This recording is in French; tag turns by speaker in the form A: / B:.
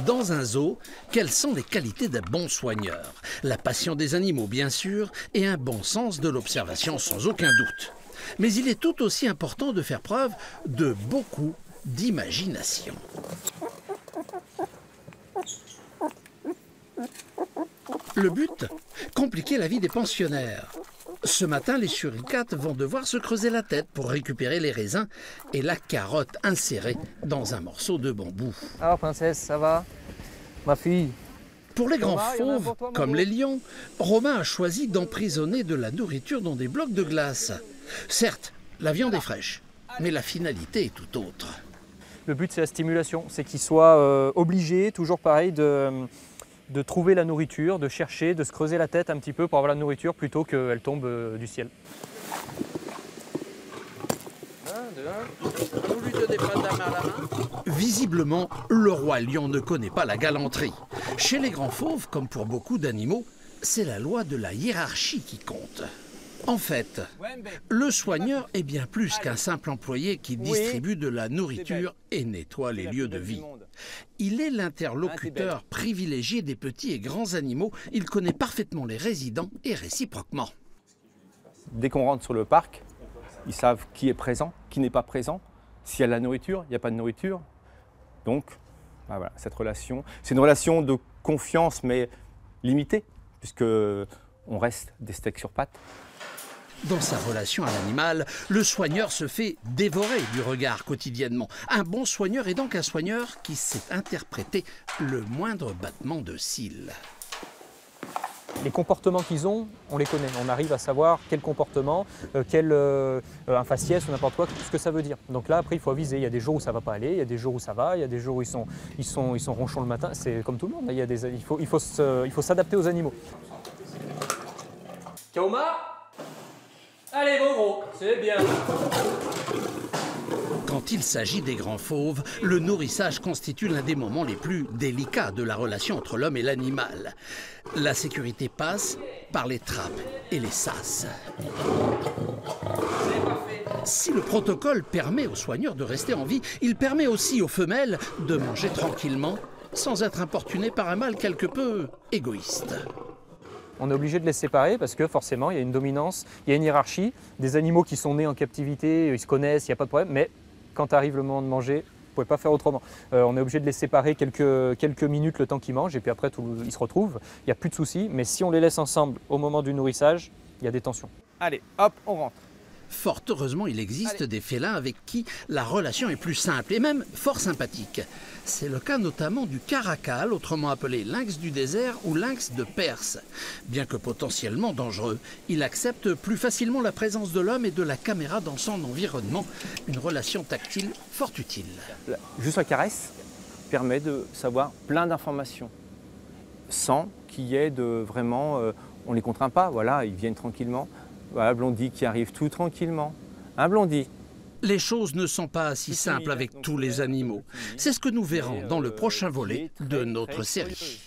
A: Dans un zoo, quelles sont les qualités d'un bon soigneur? La passion des animaux, bien sûr, et un bon sens de l'observation, sans aucun doute. Mais il est tout aussi important de faire preuve de beaucoup d'imagination. Le but? Compliquer la vie des pensionnaires. Ce matin, les suricates vont devoir se creuser la tête pour récupérer les raisins et la carotte insérée dans un morceau de bambou.
B: Alors princesse, ça va? Ma fille?
A: Pour les grands fauves, comme les lions, Romain a choisi d'emprisonner de la nourriture dans des blocs de glace. Certes, la viande est fraîche, mais la finalité est tout autre.
B: Le but, c'est la stimulation, c'est qu'ils soient obligés, toujours pareil, de trouver la nourriture, de chercher, de se creuser la tête un petit peu pour avoir la nourriture plutôt qu'elle tombe du ciel.
A: Visiblement, le roi lion ne connaît pas la galanterie. Chez les grands fauves, comme pour beaucoup d'animaux, c'est la loi de la hiérarchie qui compte. En fait, le soigneur est bien plus qu'un simple employé qui distribue de la nourriture et nettoie les lieux de vie. Il est l'interlocuteur privilégié des petits et grands animaux. Il connaît parfaitement les résidents et réciproquement.
C: Dès qu'on rentre sur le parc, ils savent qui est présent, qui n'est pas présent. S'il y a de la nourriture, il n'y a pas de nourriture. Donc, voilà, cette relation, c'est une relation de confiance, mais limitée, puisqu'on reste des steaks sur pattes.
A: Dans sa relation à l'animal, le soigneur se fait dévorer du regard quotidiennement. Un bon soigneur est donc un soigneur qui sait interpréter le moindre battement de cils.
B: Les comportements qu'ils ont, on les connaît. On arrive à savoir quel comportement, un faciès ou n'importe quoi, ce que ça veut dire. Donc là, après, il faut aviser. Il y a des jours où ça ne va pas aller, il y a des jours où ça va, il y a des jours où ils sont ronchons le matin. C'est comme tout le monde. Il faut s'adapter aux animaux. Kaoma, allez, mon gros, c'est bien.
A: Quand il s'agit des grands fauves, le nourrissage constitue l'un des moments les plus délicats de la relation entre l'homme et l'animal. La sécurité passe par les trappes et les sas. Si le protocole permet aux soigneurs de rester en vie, il permet aussi aux femelles de manger tranquillement, sans être importunées par un mâle quelque peu égoïste.
B: On est obligé de les séparer parce que forcément, il y a une dominance, il y a une hiérarchie. Des animaux qui sont nés en captivité, ils se connaissent, il n'y a pas de problème, mais quand arrive le moment de manger, vous ne pouvez pas faire autrement. On est obligé de les séparer quelques minutes le temps qu'ils mangent et puis après ils se retrouvent. Il n'y a plus de soucis, mais si on les laisse ensemble au moment du nourrissage, il y a des tensions.
C: Allez, hop, on rentre.
A: Fort heureusement, il existe des félins avec qui la relation est plus simple et même fort sympathique. C'est le cas notamment du caracal, autrement appelé lynx du désert ou lynx de Perse. Bien que potentiellement dangereux, il accepte plus facilement la présence de l'homme et de la caméra dans son environnement. Une relation tactile fort utile.
C: Juste la caresse permet de savoir plein d'informations sans qu'il y ait de vraiment... on ne les contraint pas, voilà, ils viennent tranquillement. Voilà, Blondie qui arrive tout tranquillement. Hein, Blondie?
A: Les choses ne sont pas si simples avec tous les animaux. C'est ce que nous verrons dans le prochain volet de notre série.